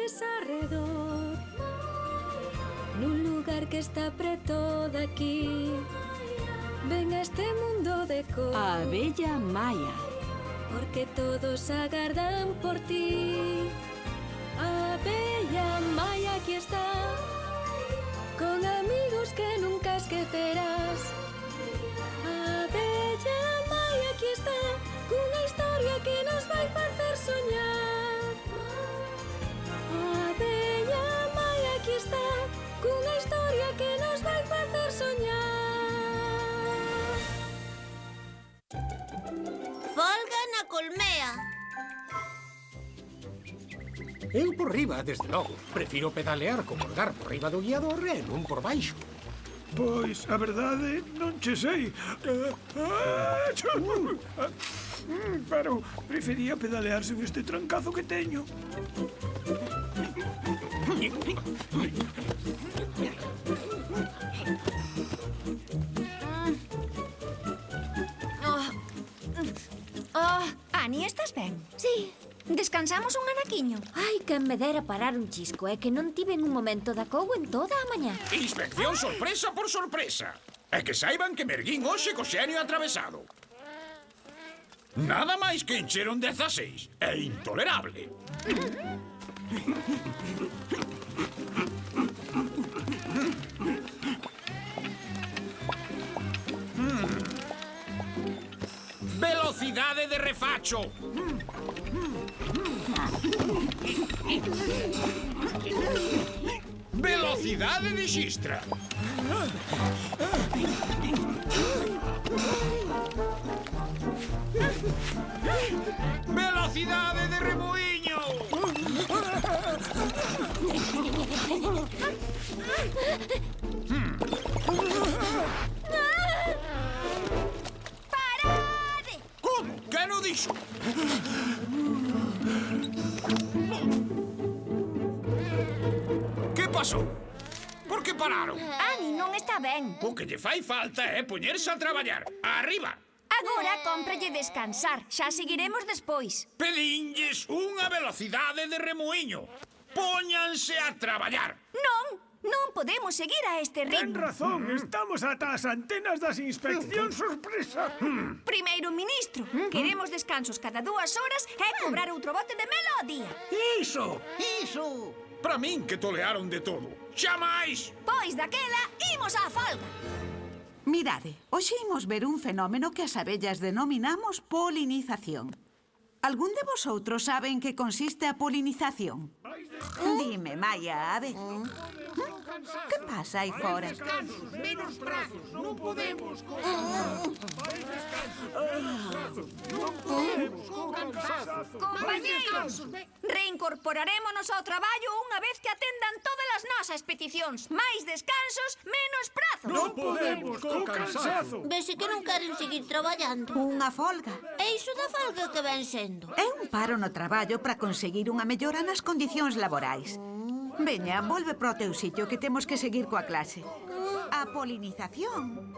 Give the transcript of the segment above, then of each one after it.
flores arredor, nun lugar que está preto daqui. Ven a este mundo de cor, A abella Maia. porque todos agardan por ti. A abella Maia aquí está, con amigos que nunca esquecerás. A abella Maia aquí está, cunha historia que nos vai facer soñar. A abella Maia aquí está, cunha historia que nos vai facer soñar. Folga na colmea. Eu por riba, desde logo. Prefiro pedalear co colgar por riba do guiador e non por baixo. Pois, a verdade, non che sei. Pero prefería pedalear sen este trancazo que teño. Ani, estás ben? Sí. Descansamos un anaquiño. Ai, quen me dera parar un chisco. É que non tiven un momento de acougo en toda a mañá. Inspección sorpresa por sorpresa. E que saiban que me erguín hoxe co xenio atravesado. Nada máis que encheron 16. É intolerable. Velocidade de refacho. Velocidade de xistra. Velocidade de remoinho. Parade! Como? Que non dixo? Que pasou? Por que pararon? Ani non está ben. O que lle fai falta é poñerse a traballar. Arriba! Agora cómprelle descansar. Xa seguiremos despois. Pedinlles unha velocidade de remoinho. Póñanse a traballar. Non podemos seguir a este Ten ritmo. razón, estamos ata as antenas das inspeccións sorpresa. Primeiro ministro, queremos descansos cada 2 horas e cobrar outro bote de mel ao día. Iso! Iso. Para min que tolearon de todo. Xa máis! Pois daquela, imos á folga. Mirade, hoxe imos ver un fenómeno que as abellas denominamos polinización. Algún de vosotros sabe en que consiste a polinización? Dime, Maia, a ver. Que pasa aí fora? Menos prazos, non podemos. Compañeiros, reincorporarémonos ao traballo unha vez que atendan todas as nosas peticións. Máis descansos, menos prazos. Non podemos, co cansazo. Vese que non queren seguir traballando. Unha folga. É iso da folga que ven sendo. É un paro no traballo para conseguir unha mellora nas condicións laborais. Veña, volve pro teu sitio que temos que seguir coa clase. A polinización.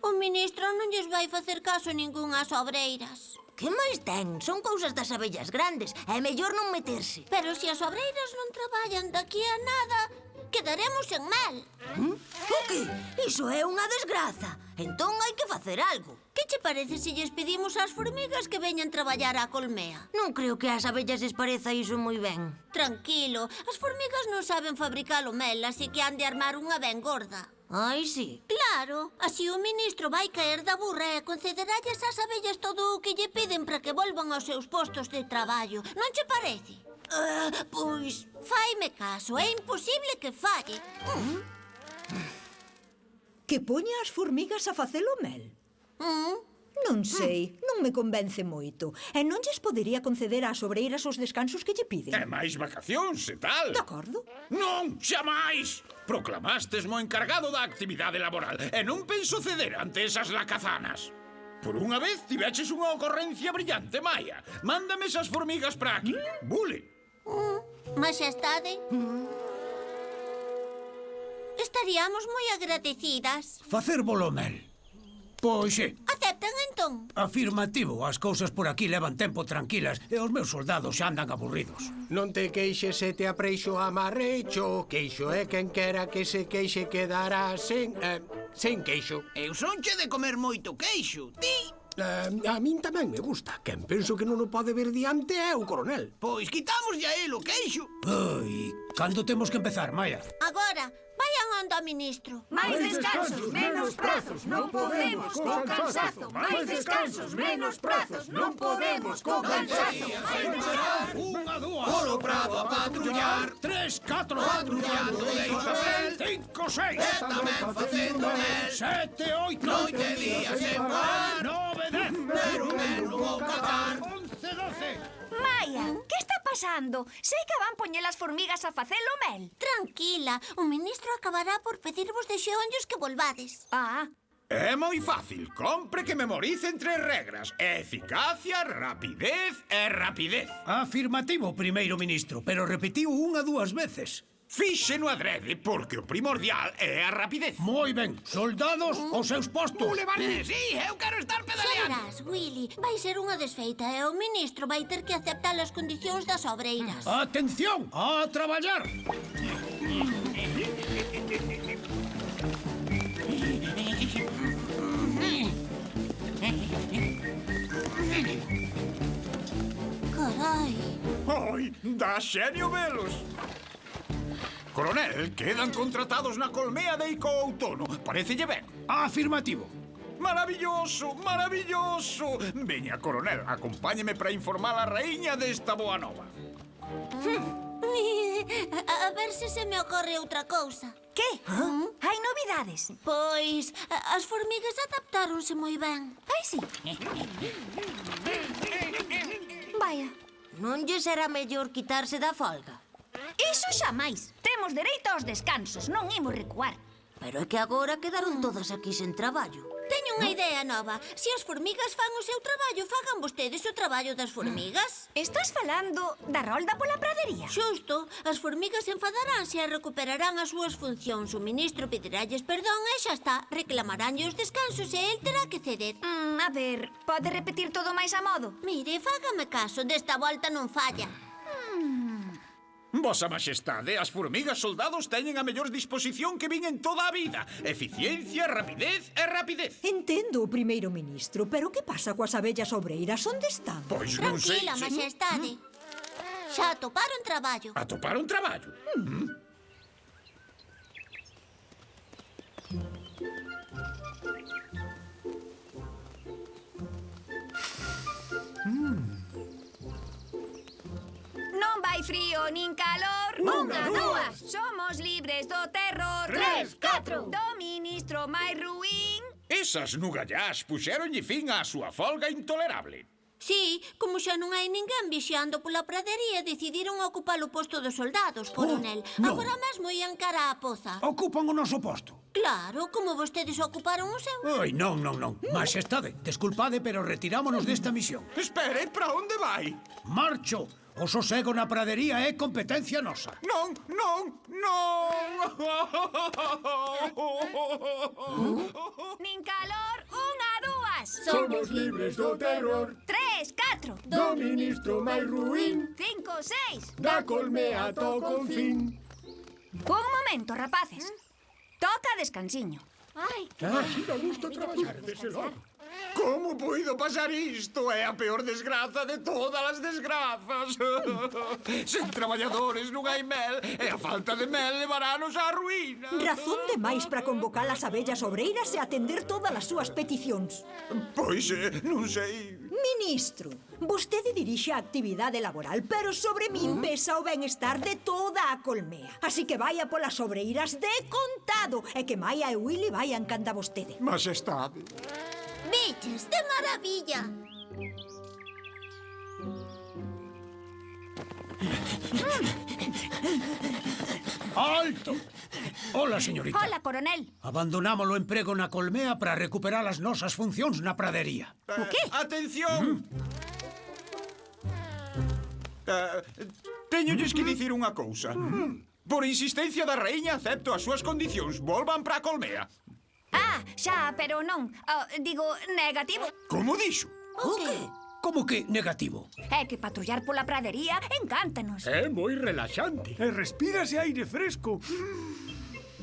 O ministro non lles vai facer caso a ningunhas obreiras. Que máis ten? Son cousas das abellas grandes. É mellor non meterse. Pero se as obreiras non traballan daqui a nada, quedaremos en mal. O que? Iso é unha desgraza. Entón hai que facer algo. Que che parece se lles pedimos ás formigas que veñan traballar á colmea? Non creo que ás abellas les pareza iso moi ben. Tranquilo, as formigas non saben fabricar o mel, así que han de armar unha ben gorda. Ai, sí. Claro, así o ministro vai caer da burra e concederalles ás abellas todo o que lle piden para que volvan aos seus postos de traballo. Non che parece? Pois... Faime caso, é imposible que falle. Que poña as formigas a facelo mel? Non sei, non me convence moito. E non lles podería conceder ás obreiras os descansos que lle piden. E máis vacacións e tal. De acordo. Non, xa máis. Proclamastes mo encargado da actividade laboral e non penso ceder ante esas lacazanas. Por unha vez tiveches unha ocorrencia brillante, Maia. Mándame esas formigas para aquí. Bule. Maxestade? Estaríamos moi agradecidas. Facer bolo mel. Pois sí. Aceptan entón? Afirmativo, as cousas por aquí levan tempo tranquilas e os meus soldados xa andan aburridos. Non te queixes se te apreixo amarrecho. Queixo é quen quera que se queixe quedará sen queixo. Eu sonche de comer moito queixo, ti? A min tamén me gusta. Quen penso que non o pode ver diante é o coronel. Pois quitamos ya el o queixo. Ai, cando temos que empezar, Maia? Agora, vayan onde ao ministro. Máis descansos, menos prazos, non podemos co cansazo. Máis descansos, menos prazos, non podemos co cansazo. Unha, dúas. Polo prado a patrullar. 3, 4, Patrullando de Isabel. 5, 6, E tamén facendo mel. 7, 8, Noite e día sen parar. 9, 10, Pero mel non vou catar. 11, 12. Maia, que está pasando? Sei que van poñer as formigas a facer o mel. Tranquila, o ministro acabará por pedirvos de xeonllos que volvades. Ah, É moi fácil, compre que memoricen 3 regras: eficacia, rapidez e rapidez. Afirmativo, primeiro ministro, pero repetiu unha, 2 veces. Fíxeno adrede, porque o primordial é a rapidez. Moi ben, soldados aos seus postos. Boulevard, sí, eu quero estar Xa pedaleando. verás, Willy, vai ser unha desfeita e o ministro vai ter que aceptar as condicións das obreiras. Atención, a traballar. Carai. Ai, dá xenio velos. Coronel, quedan contratados na colmea de Ico Outono. Parecelle ben. Afirmativo. Maravilloso, maravilloso. Veña, coronel, acompáñeme para informar a raíña desta boa nova. A ver se me ocorre outra cousa. que? Hai novidades? Pois, as formigas adaptáronse moi ben. Ai, sí. Vaya. Non lle será mellor quitarse da folga? Iso xa máis. Temos dereito aos descansos, non imos recuar. Pero é que agora quedaron todas aquí sen traballo. Teño unha idea nova. Se as formigas fan o seu traballo, fagan vostedes o traballo das formigas. Estás falando da rolda pola pradería? Xusto, as formigas enfadaránse e recuperarán as súas funcións. O ministro pediralles perdón e xa está. Reclamaránlle os descansos e el terá que ceder. A ver, pode repetir todo máis a modo? Mire, fágame caso, desta volta non falla. Vosa Majestade, as formigas soldados teñen a mellor disposición que vin en toda a vida. Eficiencia, rapidez e rapidez. Entendo, primeiro ministro, pero que pasa coas abellas obreiras? Onde están? Pois non sei. Tranquila, Majestade. Xa atoparon traballo. Atoparon traballo? Non vai frío nin calor. Unha, dúas. Somos libres do terror. 3, 4. Do ministro máis ruín. Esas nugallás puxéronlle fin á súa folga intolerable. Sí, como xa non hai ninguén vixiando pola pradería, decidiron ocupar o posto dos soldados, coronel. non. Agora mesmo ian cara á poza. Ocupan o noso posto. Claro, como vostedes ocuparon o seu. Ai, non. Majestade, desculpade, pero retirámonos desta misión. Espere, para onde vai? Marcho. O sosego na pradería é competencia nosa. Non. Nin calor. Unha, dúas. Somos libres do terror 3, 4. do ministro máis ruín 5, 6. da colmea toco fin. Un momento, rapaces. Toca descansiño. Ai, Aquí dá gusto traballar, desde logo. Como puido pasar isto? É a peor desgraza de todas as desgrazas. Sen traballadores non hai mel e a falta de mel levarános á ruína. Razón de máis para convocar as abellas obreiras e atender todas as súas peticións. Pois, non sei. Ministro, vostede dirixe a actividade laboral, pero sobre min pesa o benestar de toda a colmea. Así que vaya polas obreiras de contado e que Maia e Willy vayan canda vostede. Majestade. biches, de maravilla. ¡Alto! Hola, señorita. Hola, coronel. Abandonamos o emprego na colmea para recuperar as nosas funcións na pradería. O qué? Atención! Teñolles que dicir unha cousa. Por insistencia da raíña acepto as súas condicións. Volvan para a colmea. Ah, xa, pero non. Digo, negativo. Como dixo? O que? Como que negativo? É que patrullar pola pradería encántanos. É moi relaxante. E respírase aire fresco.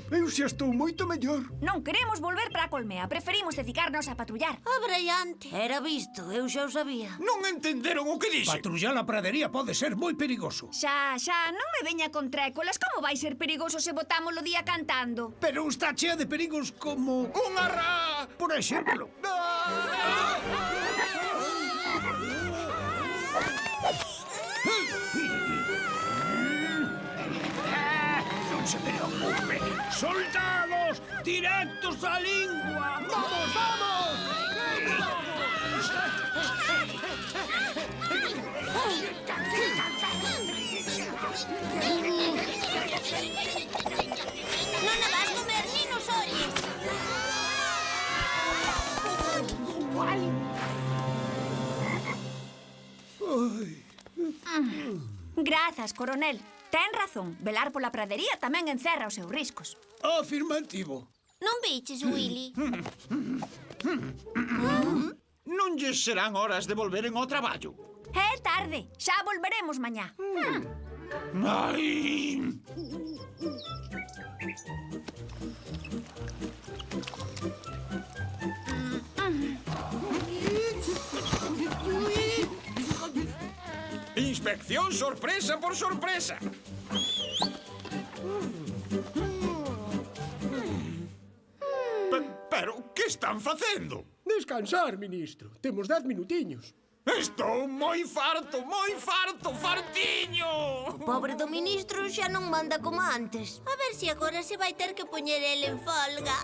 Eu xa estou moito mellor. Non queremos volver para a colmea. Preferimos dedicarnos a patrullar. Abraiante. Era visto, eu xa o sabía. Non entenderon o que dixe? Patrullar a pradería pode ser moi perigoso. Xa, non me veña con trécolas. Como vai ser perigoso se botamos o día cantando? Pero está chea de perigos como... Unha rá! Por exemplo... Non se preocupe. Soldados, directos á lingua. Vamos, vamos. Non a vas comer ni nos ollos. Grazas, coronel. Ten razón. Velar pola pradería tamén encerra os seus riscos. Afirmativo. Non biches, Willy? Non lles serán horas de volveren ao traballo. É tarde. Xa volveremos mañá. Ai... Inspección sorpresa por sorpresa. Pero, que están facendo? Descansar, ministro. Temos 10 minutiños. Estou moi farto, fartiño! O pobre do ministro xa non manda como antes. A ver se agora se vai ter que poñer el en folga.